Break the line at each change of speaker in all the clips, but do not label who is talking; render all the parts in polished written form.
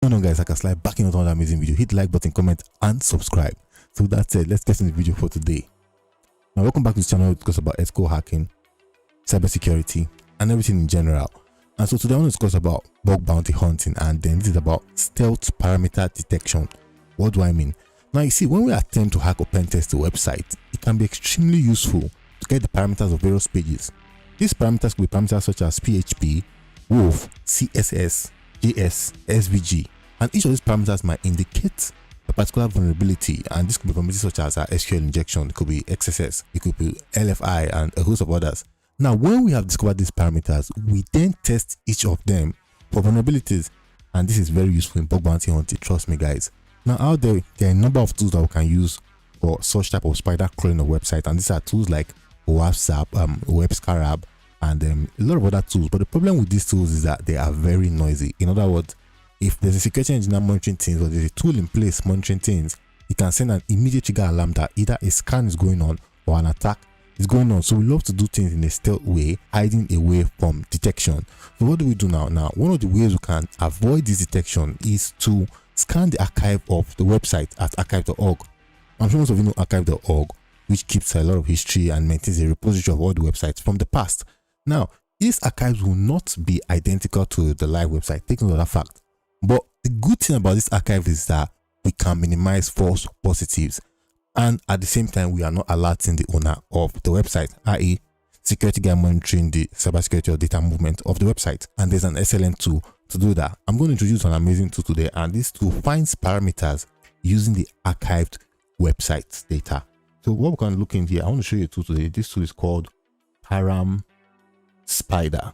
going on, guys? Like a slide back in another amazing video. Hit the like button, comment, and subscribe. So with that said, let's get into the video for today. Now, welcome back to this channel. It goes about ethical hacking, cybersecurity, and everything in general. And so today I want to discuss about bug bounty hunting, and then this is about stealth parameter detection. What do I mean? Now, you see, when we attempt to hack or pen test a website, it can be extremely useful to get the parameters of various pages. These parameters could be parameters such as PHP, WOF, CSS, JS, SVG, and each of these parameters might indicate a particular vulnerability, and this could be vulnerabilities such as SQL injection, it could be XSS, it could be LFI, and a host of others. Now, when we have discovered these parameters, we then test each of them for vulnerabilities, and this is very useful in bug bounty hunting, trust me guys. Now, out there are a number of tools that we can use for such type of spider crawling a website, and these are tools like WhatsApp, WebScarab, and a lot of other tools. But the problem with these tools is that they are very noisy. In other words, if there's a security engineer monitoring things, or there's a tool in place monitoring things, it can send an immediate trigger alarm that either a scan is going on or an attack is going on. So we love to do things in a stealth way, hiding away from detection. So what do we do now? Now, one of the ways we can avoid this detection is to scan the archive of the website at archive.org. I'm sure most of you know archive.org, which keeps a lot of history and maintains a repository of all the websites from the past. Now, these archives will not be identical to the live website. Take note of that fact. But the good thing about this archive is that we can minimize false positives, and at the same time, we are not alerting the owner of the website, i.e., security guy monitoring the cybersecurity or data movement of the website. And there's an excellent tool to do that. I'm going to introduce an amazing tool today, and this tool finds parameters using the archived website data. So what we can look in here, I want to show you a tool today. This tool is called Param Spider.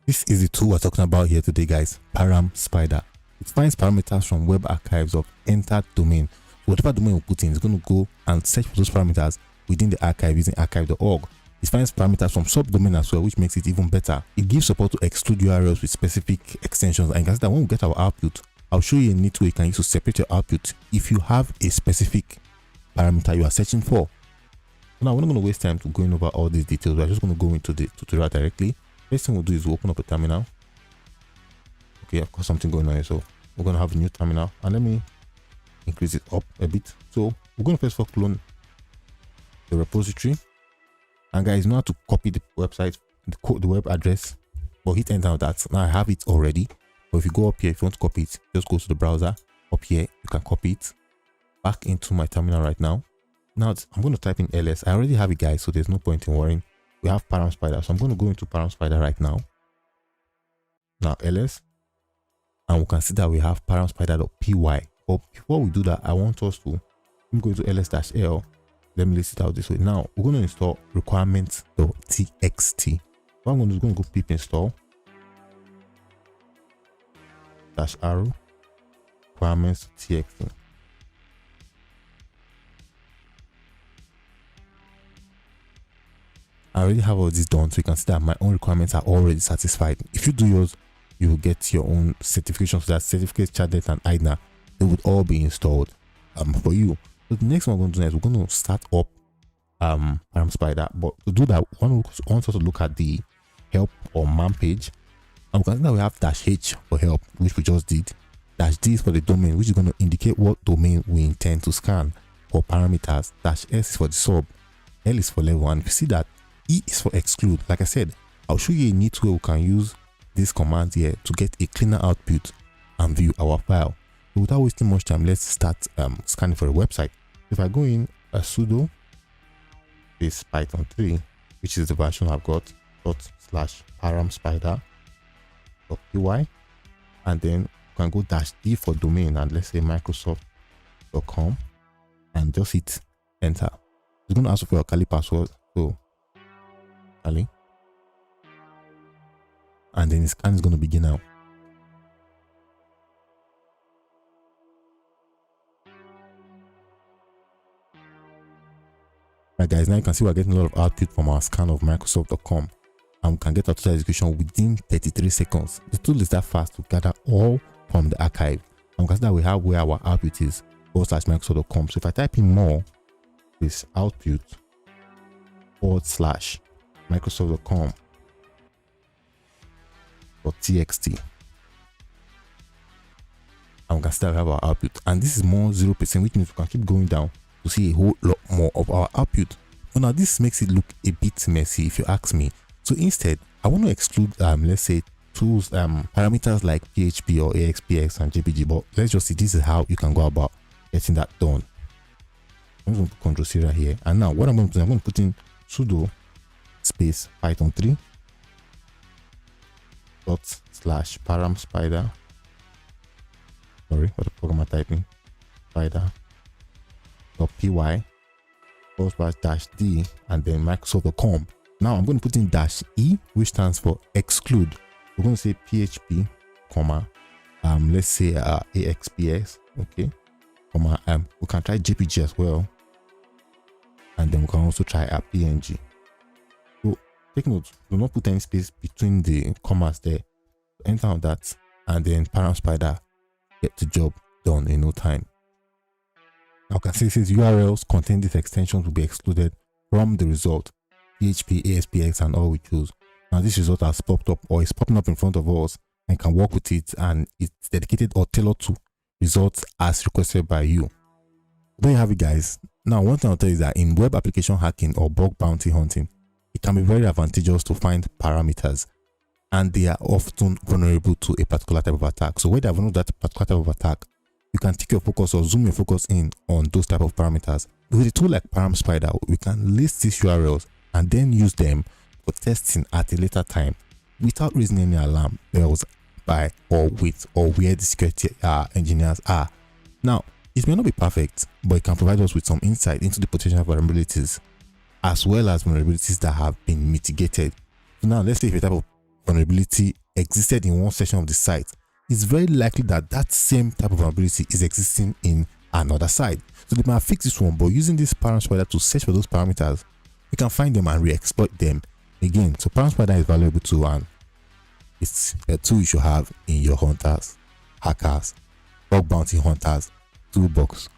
This is the tool we're talking about here today, guys. Param Spider. It finds parameters from web archives of entered domain. Whatever domain we put in, it's going to go and search for those parameters within the archive using archive.org. It finds parameters from subdomain as well, which makes it even better. It gives support to exclude URLs with specific extensions, and you can see that when we get our output, I'll show you a neat way you can use to separate your output if you have a specific parameter you are searching for. Now, we're not going to waste time to going over all these details. We're just going to go into the tutorial directly. First thing we'll do is we'll open up a terminal. Okay, I've got something going on here, so we're going to have a new terminal, and let me increase it up a bit. So we're going to first of all clone the repository, and guys, you know how to copy the website, the web address, but hit enter on that. Now I have it already, but if you go up here, if you want to copy it, just go to the browser. Up here, you can copy it back into my terminal right now. Now I'm going to type in ls. I already have it, guys, so there's no point in worrying. We have Param Spider, so I'm going to go into Param Spider right now. Now ls, and we can see that we have Param Spider.py. But before we do that, I want us to go to ls-l. Let me list it out this way. Now we're going to install requirements.txt. What I'm going to do is going to go pip install -arrow requirements.txt. I already have all this done, so you can see that my own requirements are already satisfied. If you do yours, you will get your own certifications. So that certificate, Chardet, and IDNA, they would all be installed for you. So the next one we're going to do is we're going to start up Param Spider. But to do that, one wants us to look at the help or man page, and we can see that we have -h for help, which we just did. -d is for the domain, which is going to indicate what domain we intend to scan for parameters. -s is for the sub, L is for level 1. If you see that E is for exclude, like I said, I'll show you a neat way we can use this command here to get a cleaner output and view our file. So without wasting much time, let's start scanning for a website. If I go in a sudo space python 3, which is the version I've got, /paramspider.py, and then you can go -d for domain, and let's say microsoft.com, and just hit enter. It's going to ask for your Kali password, so Kali, and then the scan is going to begin now. Right, guys, now you can see we're getting a lot of output from our scan of microsoft.com, and we can get our total execution within 33 seconds. The tool is that fast to gather all from the archive, and we can see that we have where our output is /microsoft.com. So if I type in more, this output /microsoft.com.txt, we can still have our output, and this is more 0%, which means we can keep going down to see a whole lot more of our output. But now this makes it look a bit messy if you ask me. So instead, I want to exclude let's say tools parameters like PHP or AXPX and JPG, but let's just see this is how you can go about getting that done. I'm going to put Control C right here, and now what I'm going to do, I'm going to put in sudo space python 3 dot slash param spider. Sorry, what the program I'm typing? Spider dot py /-d and then Microsoft.com. Now I'm going to put in -e, which stands for exclude. We're going to say PHP, comma, let's say AXPX, okay, comma, we can try JPG as well, and then we can also try a PNG. So take note, do not put any space between the commas there. Enter on that, and then param spider, get the job done in no time. Now you can see since URLs containing these extensions will be excluded from the result, PHP, ASPX, and all we choose. Now this result has popped up, or is popping up in front of us, and can work with it, and it's dedicated or tailored to results as requested by you. There you have it, guys. Now one thing I'll tell you is that in web application hacking or bug bounty hunting, it can be very advantageous to find parameters, and they are often vulnerable to a particular type of attack. So when they are vulnerable to that particular type of attack, you can take your focus or zoom your focus in on those type of parameters. With a tool like Param Spider, we can list these URLs and then use them for testing at a later time without raising any alarm bells by or with or where the security engineers are. Now, it may not be perfect, but it can provide us with some insight into the potential vulnerabilities, as well as vulnerabilities that have been mitigated. So now, let's say if a type of vulnerability existed in one section of the site, it's very likely that that same type of vulnerability is existing in another site. So they might fix this one, but using this Param Spider to search for those parameters, you can find them and re-exploit them again. So Param Spider is valuable too, and it's a tool you should have in your hunters, hackers, bug bounty hunters toolbox.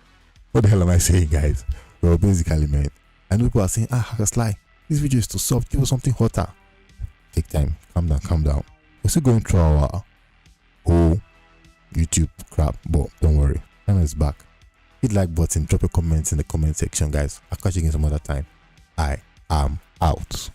What the hell am I saying, guys? Well, basically, man, I know people are saying, Hacker Sly, this video is too soft, give us something hotter. Take time, calm down. We're still going through our whole YouTube crap, but don't worry, channel is back. Hit like button, drop your comments in the comment section, guys. I'll catch you again some other time. I am out.